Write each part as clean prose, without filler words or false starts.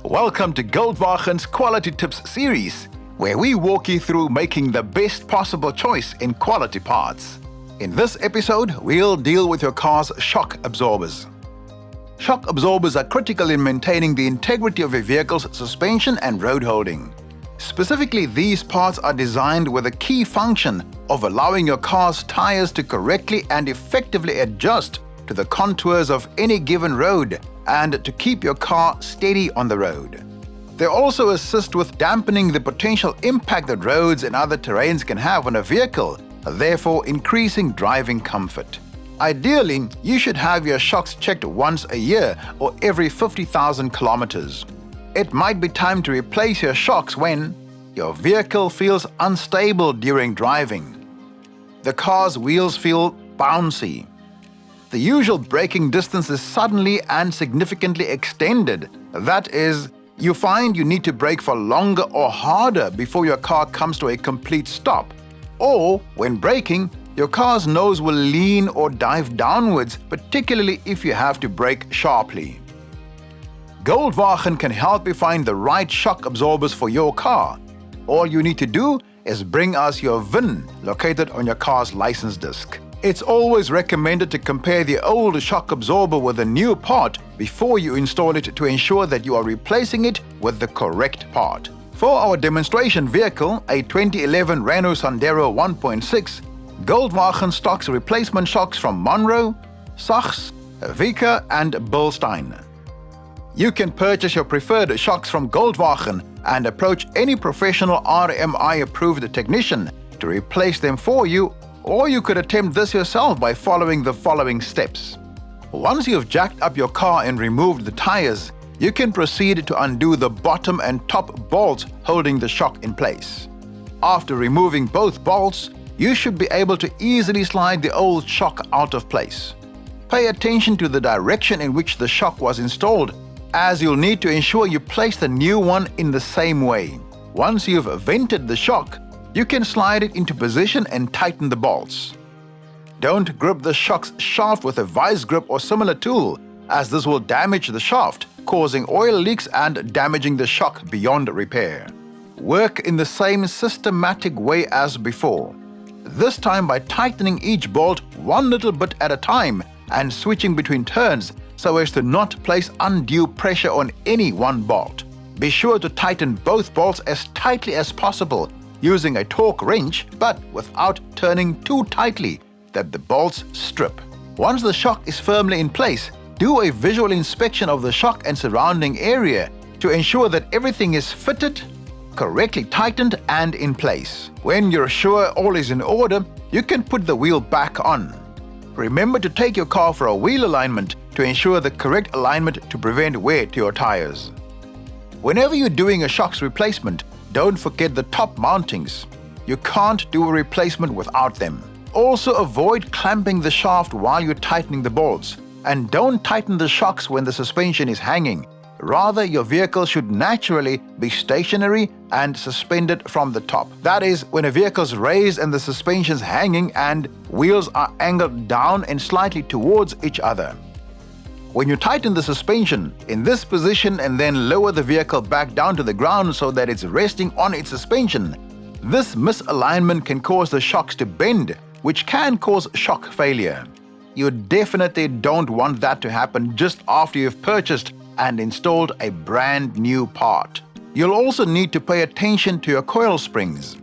Welcome to Goldwagen's Quality Tips series, where we walk you through making the best possible choice in quality parts. In this episode, we'll deal with your car's shock absorbers. Shock absorbers are critical in maintaining the integrity of your vehicle's suspension and road holding. Specifically, these parts are designed with a key function of allowing your car's tires to correctly and effectively adjust to the contours of any given road and to keep your car steady on the road. They also assist with dampening the potential impact that roads and other terrains can have on a vehicle, therefore increasing driving comfort. Ideally, you should have your shocks checked once a year or every 50,000 kilometers. It might be time to replace your shocks when your vehicle feels unstable during driving. The car's wheels feel bouncy. The usual braking distance is suddenly and significantly extended. That is, you find you need to brake for longer or harder before your car comes to a complete stop. Or, when braking, your car's nose will lean or dive downwards, particularly if you have to brake sharply. Goldwagen can help you find the right shock absorbers for your car. All you need to do is bring us your VIN located on your car's license disc. It's always recommended to compare the old shock absorber with a new part before you install it to ensure that you are replacing it with the correct part. For our demonstration vehicle, a 2011 Renault Sandero 1.6, Goldwagen stocks replacement shocks from Monroe, Sachs, Vika and Bilstein. You can purchase your preferred shocks from Goldwagen and approach any professional RMI-approved technician to replace them for you, or you could attempt this yourself by following the following steps. Once you've jacked up your car and removed the tires, you can proceed to undo the bottom and top bolts holding the shock in place. After removing both bolts, you should be able to easily slide the old shock out of place. Pay attention to the direction in which the shock was installed, as you'll need to ensure you place the new one in the same way. Once you've vented the shock, you can slide it into position and tighten the bolts. Don't grip the shock's shaft with a vice grip or similar tool, as this will damage the shaft, causing oil leaks and damaging the shock beyond repair. Work in the same systematic way as before, this time by tightening each bolt one little bit at a time and switching between turns so as to not place undue pressure on any one bolt. Be sure to tighten both bolts as tightly as possible using a torque wrench, but without turning too tightly that the bolts strip. Once the shock is firmly in place, do a visual inspection of the shock and surrounding area to ensure that everything is fitted, correctly tightened and in place. When you're sure all is in order, you can put the wheel back on. Remember to take your car for a wheel alignment to ensure the correct alignment to prevent wear to your tires. Whenever you're doing a shocks replacement, don't forget the top mountings. You can't do a replacement without them. Also avoid clamping the shaft while you're tightening the bolts. And don't tighten the shocks when the suspension is hanging. Rather, your vehicle should naturally be stationary and suspended from the top. That is, when a vehicle's raised and the suspension's hanging and wheels are angled down and slightly towards each other. When you tighten the suspension in this position and then lower the vehicle back down to the ground so that it's resting on its suspension, this misalignment can cause the shocks to bend, which can cause shock failure. You definitely don't want that to happen just after you've purchased and installed a brand new part. You'll also need to pay attention to your coil springs.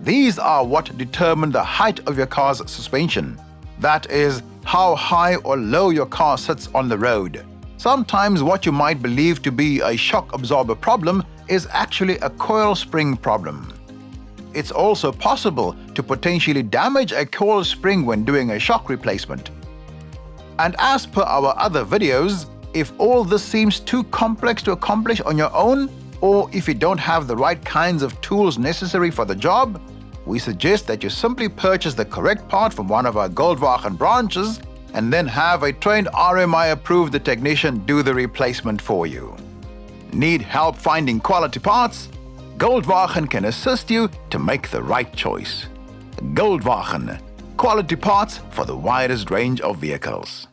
These are what determine the height of your car's suspension. That is, how high or low your car sits on the road. Sometimes what you might believe to be a shock absorber problem is actually a coil spring problem. It's also possible to potentially damage a coil spring when doing a shock replacement. And as per our other videos, if all this seems too complex to accomplish on your own, or if you don't have the right kinds of tools necessary for the job, we suggest that you simply purchase the correct part from one of our Goldwagen branches and then have a trained RMI-approved technician do the replacement for you. Need help finding quality parts? Goldwagen can assist you to make the right choice. Goldwagen, quality parts for the widest range of vehicles.